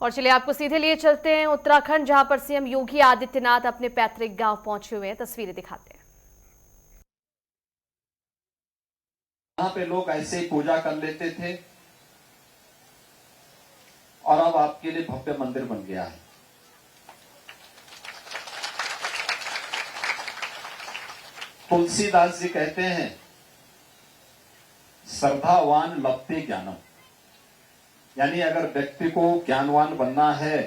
और चलिए आपको सीधे लिए चलते हैं उत्तराखंड, जहां पर सीएम योगी आदित्यनाथ अपने पैतृक गांव पहुंचे हुए हैं। तस्वीरें दिखाते हैं। यहाँ पे लोग ऐसे ही पूजा कर लेते थे और अब आपके लिए भव्य मंदिर बन गया है। तुलसीदास जी कहते हैं, श्रद्धावान लभते ज्ञानम, यानी अगर व्यक्ति को ज्ञानवान बनना है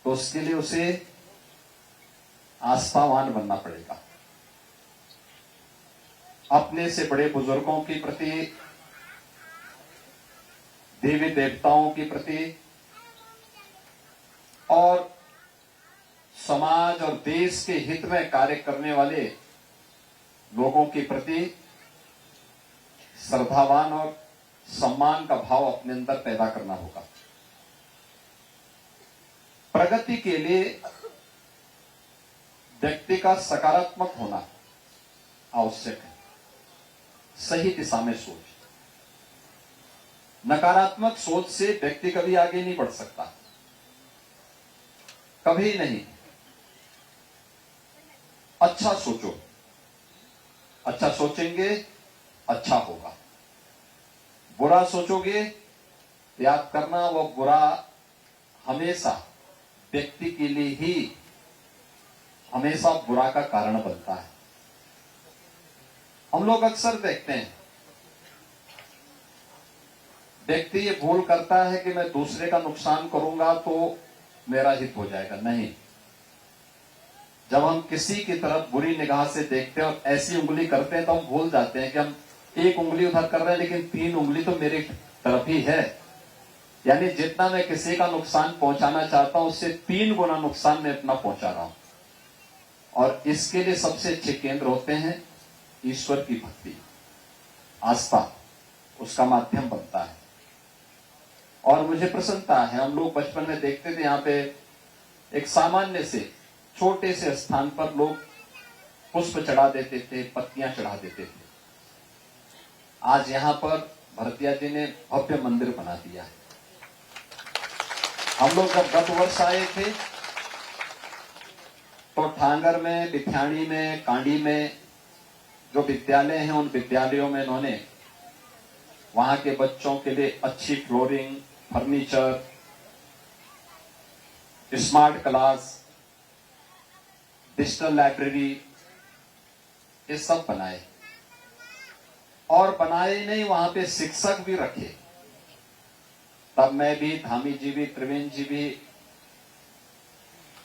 तो उसके लिए उसे आस्थावान बनना पड़ेगा। अपने से बड़े बुजुर्गों के प्रति, देवी देवताओं के प्रति और समाज और देश के हित में कार्य करने वाले लोगों के प्रति श्रद्धावान और सम्मान का भाव अपने अंदर पैदा करना होगा। प्रगति के लिए व्यक्ति का सकारात्मक होना आवश्यक है। सही दिशा में सोच, नकारात्मक सोच से व्यक्ति कभी आगे नहीं बढ़ सकता, कभी नहीं। अच्छा सोचो, अच्छा सोचेंगे अच्छा होगा। बुरा सोचोगे, याद करना वो बुरा हमेशा व्यक्ति के लिए ही हमेशा बुरा का कारण बनता है। हम लोग अक्सर देखते हैं, व्यक्ति ये भूल करता है कि मैं दूसरे का नुकसान करूंगा तो मेरा हित हो जाएगा। नहीं, जब हम किसी की तरफ बुरी निगाह से देखते हैं और ऐसी उंगली करते हैं तो हम भूल जाते हैं कि हम एक उंगली उधर कर रहे हैं लेकिन 3 उंगली तो मेरी तरफ ही है। यानी जितना मैं किसी का नुकसान पहुंचाना चाहता हूं उससे 3 गुना नुकसान मैं अपना पहुंचा रहा हूं। और इसके लिए सबसे अच्छे केंद्र होते हैं ईश्वर की भक्ति, आस्था, उसका माध्यम बनता है। और मुझे प्रसन्नता है, हम लोग बचपन में देखते थे, यहाँ पे एक सामान्य से छोटे से स्थान पर लोग पुष्प चढ़ा देते थे, पत्तियां चढ़ा देते थे। आज यहां पर भरतिया जी ने भव्य मंदिर बना दिया है। हम लोग जब गत वर्ष आए थे तो ठांगर में, बिथाणी में, कांडी में जो विद्यालय हैं उन विद्यालयों में इन्होंने वहां के बच्चों के लिए अच्छी flooring, furniture, smart class, digital library, ये सब बनाए। और बनाए नहीं, वहां पे शिक्षक भी रखे। तब मैं भी, धामी जी भी, त्रिवेंद्र जी भी,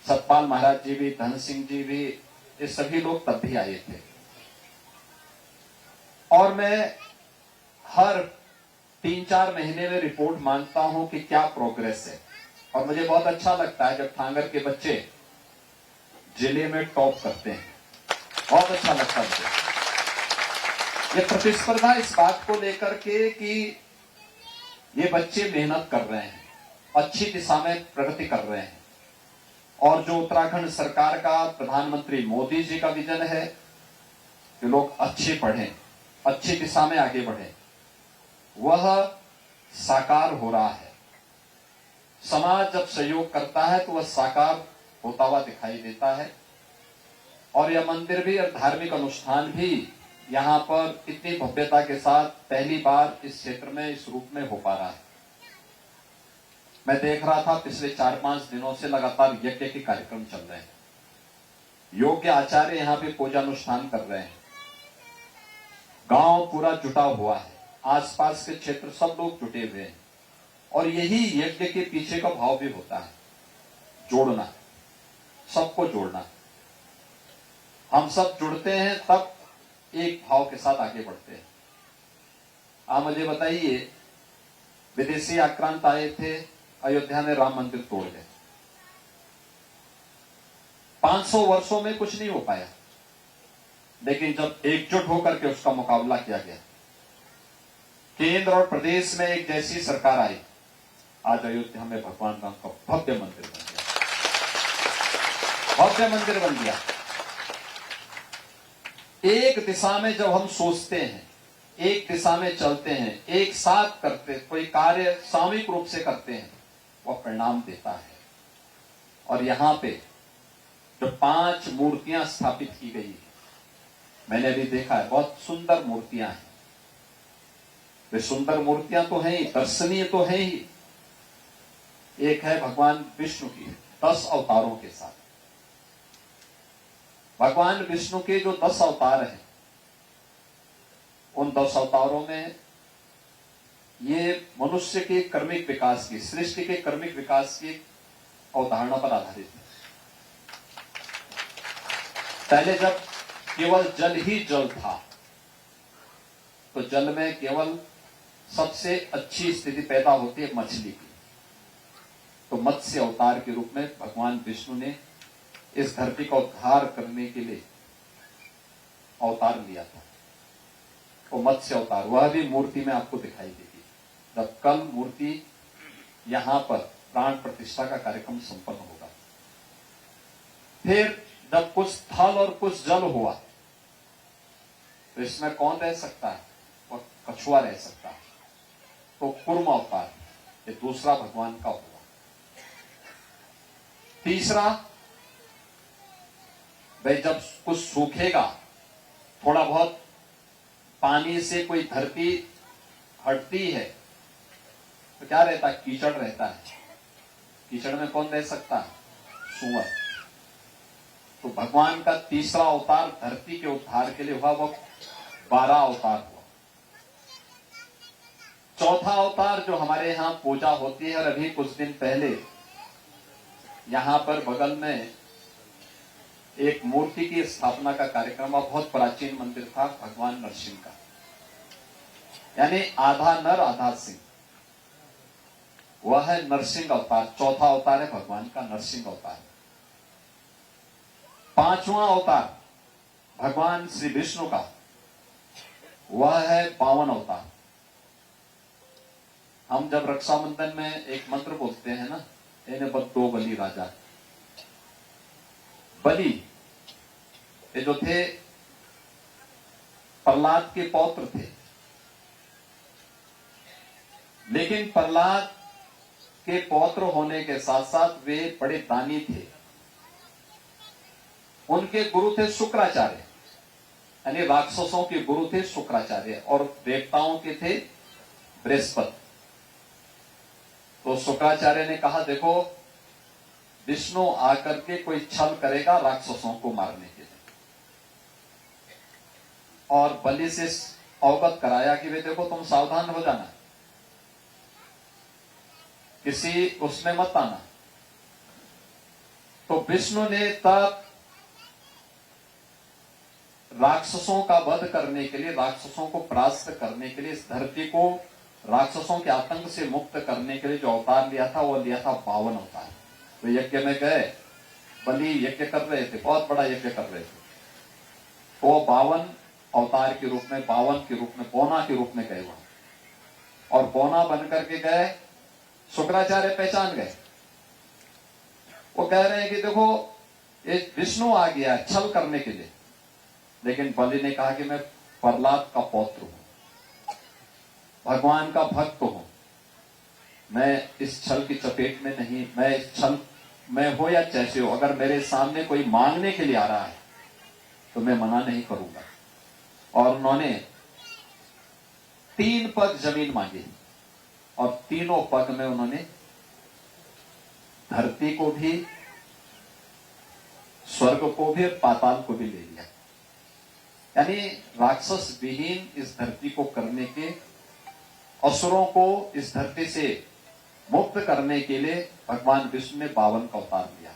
सतपाल महाराज जी भी, धन सिंह जी भी, ये सभी लोग तब भी आए थे। और मैं हर 3-4 महीने में रिपोर्ट मांगता हूं कि क्या प्रोग्रेस है। और मुझे बहुत अच्छा लगता है जब ठांगर के बच्चे जिले में टॉप करते हैं, बहुत अच्छा लगता है मुझे। ये प्रतिस्पर्धा इस बात को लेकर के कि ये बच्चे मेहनत कर रहे हैं, अच्छी दिशा में प्रगति कर रहे हैं। और जो उत्तराखंड सरकार का, प्रधानमंत्री मोदी जी का विजन है कि लोग अच्छे पढ़ें, अच्छी दिशा में आगे बढ़ें, वह साकार हो रहा है। समाज जब सहयोग करता है तो वह साकार होता हुआ दिखाई देता है। और यह मंदिर भी और धार्मिक अनुष्ठान भी यहां पर इतनी भव्यता के साथ पहली बार इस क्षेत्र में इस रूप में हो पा रहा है। मैं देख रहा था पिछले 4-5 दिनों से लगातार यज्ञ के कार्यक्रम चल रहे हैं। योग्य आचार्य यहां पे पूजा अनुष्ठान कर रहे हैं। गांव पूरा जुटा हुआ है, आसपास के क्षेत्र सब लोग जुटे हुए हैं। और यही यज्ञ के पीछे का भाव भी होता है, जोड़ना, सबको जोड़ना। हम सब जुड़ते हैं तब एक भाव के साथ आगे बढ़ते हैं। आप मुझे बताइए, विदेशी आक्रांत आए थे, अयोध्या में राम मंदिर तोड़ गए। 500 वर्षों में कुछ नहीं हो पाया, लेकिन जब एकजुट होकर के उसका मुकाबला किया गया, केंद्र और प्रदेश में एक जैसी सरकार आई, आज अयोध्या में भगवान राम का भव्य मंदिर बन गया, भव्य मंदिर बन गया। एक दिशा में जब हम सोचते हैं एक दिशा में चलते हैं, एक साथ करते, कोई कार्य सामूहिक रूप से करते हैं, वह परिणाम देता है। और यहां पे जो 5 मूर्तियां स्थापित की गई है, मैंने अभी देखा है, बहुत सुंदर मूर्तियां हैं। वे सुंदर मूर्तियां तो हैं ही, दर्शनीय तो हैं ही। एक है भगवान विष्णु की 10 अवतारों के साथ। भगवान विष्णु के जो 10 अवतार हैं, उन 10 अवतारों में ये मनुष्य के कर्मिक विकास की, सृष्टि के कर्मिक विकास की अवधारणा पर आधारित है। पहले जब केवल जल ही जल था, तो जल में केवल सबसे अच्छी स्थिति पैदा होती है मछली की। तो मत्स्य अवतार के रूप में भगवान विष्णु ने इस धरती का उद्धार करने के लिए अवतार लिया था। वो मत्स्य अवतार, वह भी मूर्ति में आपको दिखाई देगी। जब कल मूर्ति यहां पर प्राण प्रतिष्ठा का कार्यक्रम संपन्न होगा। फिर जब कुछ थल और कुछ जल हुआ, तो इसमें कौन रह सकता है? वह कछुआ रह सकता है। तो कूर्म अवतार, ये दूसरा भगवान का हुआ। तीसरा, भाई जब कुछ सूखेगा, थोड़ा बहुत पानी से कोई धरती हटती है, तो क्या रहता है? कीचड़ रहता है। कीचड़ में कौन रह सकता है? सूअर। तो भगवान का तीसरा अवतार धरती के उद्धार के लिए हुआ, वो 12 अवतार हुआ। चौथा अवतार जो हमारे यहां पूजा होती है, और अभी कुछ दिन पहले यहां पर बगल में एक मूर्ति की स्थापना का कार्यक्रम, बहुत प्राचीन मंदिर था भगवान नरसिंह का, यानी आधा नर आधा सिंह, वह है नरसिंह अवतार। चौथा अवतार है भगवान का नरसिंह अवतार। पांचवा अवतार भगवान श्री विष्णु का, वह है 52 अवतार। हम जब रक्षाबंधन में एक मंत्र बोलते हैं ना, इन्हें बद्दो बलि राजा। बलि ये जो थे प्रहलाद के पौत्र थे, लेकिन प्रहलाद के पौत्र होने के साथ साथ वे बड़े दानी थे। उनके गुरु थे शुक्राचार्य, यानी राक्षसों के गुरु थे शुक्राचार्य, और देवताओं के थे बृहस्पति। तो शुक्राचार्य ने कहा, देखो विष्णु आकर के कोई छल करेगा राक्षसों को मारने के लिए, और बलि से अवगत कराया कि वे देखो तुम सावधान हो जाना, किसी उसमें मत आना। तो विष्णु ने तब राक्षसों का वध करने के लिए, राक्षसों को परास्त करने के लिए, इस धरती को राक्षसों के आतंक से मुक्त करने के लिए जो अवतार लिया था, वो लिया था 52 अवतार। तो यज्ञ में गए, बलि यज्ञ कर रहे थे, बहुत बड़ा यज्ञ कर रहे थे, तो वो 52 अवतार के रूप में, 52 के रूप में, पौना के रूप में गए वहां, और पौना बन करके गए। शुक्राचार्य पहचान गए, वो कह रहे हैं कि देखो एक विष्णु आ गया छल करने के लिए, लेकिन बलि ने कहा कि मैं प्रहलाद का पौत्र हूं, भगवान का भक्त हूं, मैं इस छल की चपेट में नहीं, मैं इस छल में हो या जैसे हो, अगर मेरे सामने कोई मांगने के लिए आ रहा है तो मैं मना नहीं करूंगा। और उन्होंने 3 पग जमीन मांगी, और तीनों पग में उन्होंने धरती को भी, स्वर्ग को भी, पाताल को भी ले लिया, यानी राक्षस विहीन इस धरती को करने के, असुरों को इस धरती से मुक्त करने के लिए भगवान विष्णु ने 52 का अवतार लिया।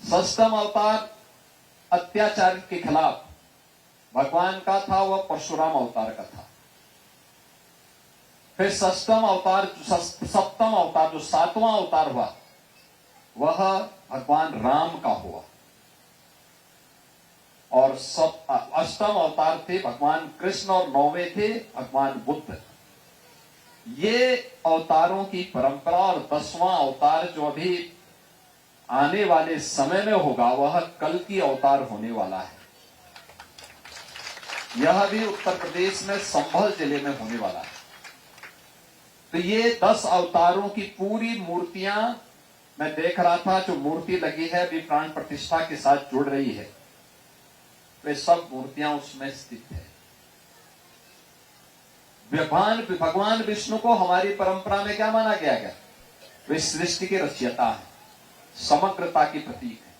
6वां अवतार अत्याचार के खिलाफ भगवान का था, वह परशुराम अवतार का था। फिर 7वां अवतार जो 7वां अवतार हुआ, वह भगवान राम का हुआ। और 8वां अवतार थे भगवान कृष्ण, और 9वें थे भगवान बुद्ध। ये अवतारों की परंपरा, और 10वां अवतार जो अभी आने वाले समय में होगा, वह कल की अवतार होने वाला है। यह भी उत्तर प्रदेश में संभल जिले में होने वाला है। तो ये 10 अवतारों की पूरी मूर्तियां मैं देख रहा था, जो मूर्ति लगी है अभी प्राण प्रतिष्ठा के साथ जुड़ रही है, वे सब मूर्तियां उसमें स्थित है। भगवान विष्णु को हमारी परंपरा में क्या माना गया है? वे सृष्टि के रचयिता है, समग्रता की प्रतीक है,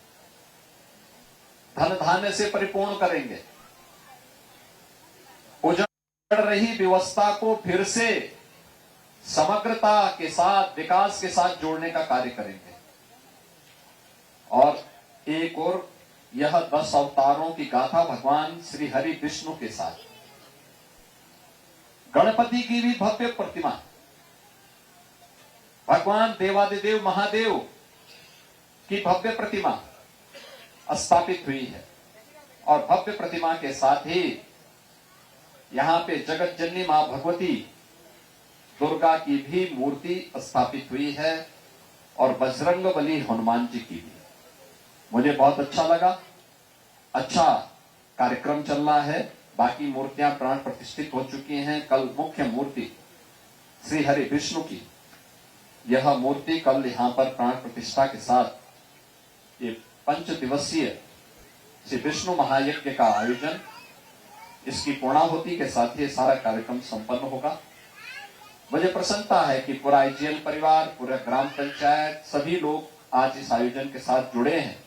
धन धान्य से परिपूर्ण करेंगे, उजड़ रही व्यवस्था को फिर से समग्रता के साथ, विकास के साथ जोड़ने का कार्य करेंगे। और एक और यह 10 अवतारों की गाथा भगवान श्री हरि विष्णु के साथ, गणपति की भी भव्य प्रतिमा, भगवान देवादिदेव महादेव की भव्य प्रतिमा स्थापित हुई है। और भव्य प्रतिमा के साथ ही यहां पे जगत जननी मां भगवती दुर्गा की भी मूर्ति स्थापित हुई है, और बजरंगबली हनुमान जी की भी। मुझे बहुत अच्छा लगा, अच्छा कार्यक्रम चल रहा है। बाकी मूर्तियां प्राण प्रतिष्ठित हो चुकी हैं। कल मुख्य मूर्ति श्री हरि विष्णु की, यह मूर्ति कल यहां पर प्राण प्रतिष्ठा के साथ ये 5 दिवसीय श्री विष्णु महायज्ञ का आयोजन, इसकी पूर्णाहुति के साथ ये सारा कार्यक्रम संपन्न होगा। मुझे प्रसन्नता है कि पूरा IGL परिवार, पूरा ग्राम पंचायत, सभी लोग आज इस आयोजन के साथ जुड़े हैं,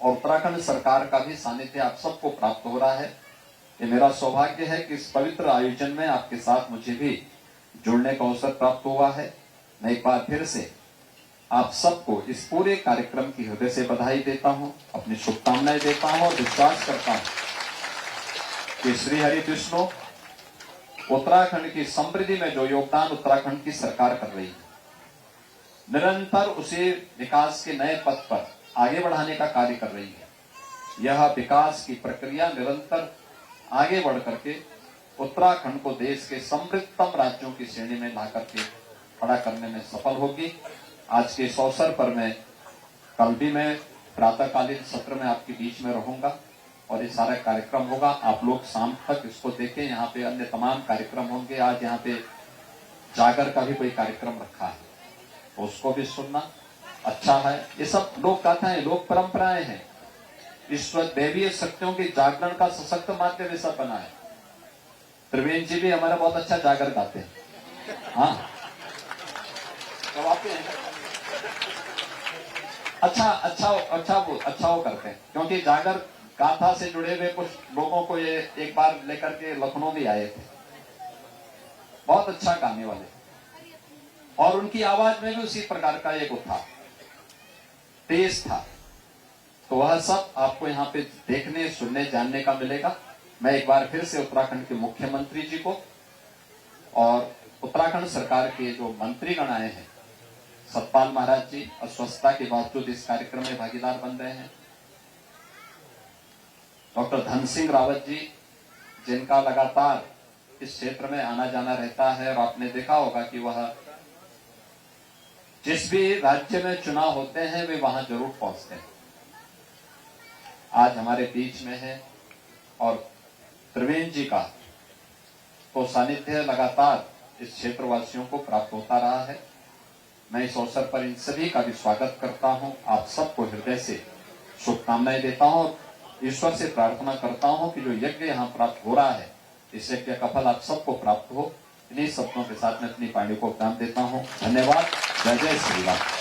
और उत्तराखंड सरकार का भी सानिध्य आप सबको प्राप्त हो रहा है। ये मेरा सौभाग्य है कि इस पवित्र आयोजन में आपके साथ मुझे भी जुड़ने का अवसर प्राप्त हुआ है। मैं एक बार फिर से आप सबको इस पूरे कार्यक्रम की हृदय से बधाई देता हूं, अपनी शुभकामनाएं देता हूं, और विश्वास करता हूं कि श्री हरि विष्णु उत्तराखंड की समृद्धि में जो योगदान उत्तराखंड की सरकार कर रही है, निरंतर उसे विकास के नए पथ पर आगे बढ़ाने का कार्य कर रही है। यह विकास की प्रक्रिया निरंतर आगे बढ़ करके उत्तराखंड को देश के समृद्धतम राज्यों की श्रेणी में ला करके खड़ा करने में सफल होगी। आज के इस अवसर पर कल भी मैं प्रातःकालीन सत्र में आपके बीच में रहूंगा, और ये सारा कार्यक्रम होगा। आप लोग शाम तक इसको देखें। यहाँ पे अन्य तमाम कार्यक्रम होंगे। आज यहाँ पे जागर का भी कोई कार्यक्रम रखा है, तो उसको भी सुनना अच्छा है। ये सब लोक गाथाएं, लोक परंपराएं हैं। ईश्वर दैवीय शक्तियों के जागरण का सशक्त माध्यम ये सब बना है। त्रिवेंद्र जी भी हमारा बहुत अच्छा जागर गाते हैं। हाँ, तो आते हैं। अच्छा वो करते हैं, क्योंकि जागर गाथा से जुड़े हुए कुछ लोगों को ये एक बार लेकर के लखनऊ भी आए थे, बहुत अच्छा गाने वाले, और उनकी आवाज में भी उसी प्रकार का एक था, तेज था। तो वह सब आपको यहाँ पे देखने, सुनने, जानने का मिलेगा। मैं एक बार फिर से उत्तराखंड के मुख्यमंत्री जी को और उत्तराखंड सरकार के जो मंत्रीगण आए हैं, सतपाल महाराज जी अस्वस्थता के बावजूद इस कार्यक्रम में भागीदार बन रहे हैं, डॉक्टर धन सिंह रावत जी, जिनका लगातार इस क्षेत्र में आना जाना रहता है, और आपने देखा होगा कि वह जिस भी राज्य में चुनाव होते हैं वे वहां जरूर पहुंचते हैं, आज हमारे बीच में है। और त्रिवेंद्र जी का तो सानिध्य लगातार इस क्षेत्रवासियों को प्राप्त होता रहा है। मैं इस अवसर पर इन सभी का भी स्वागत करता हूं, आप सबको हृदय से शुभकामनाएं देता हूं, और ईश्वर से प्रार्थना करता हूं कि जो यज्ञ यहाँ प्राप्त हो रहा है, इस यज्ञ का फल आप सबको प्राप्त हो। इन्हीं शब्दों के साथ मैं अपनी वाणी को विराम देता हूं। धन्यवाद। जय जय श्री राम।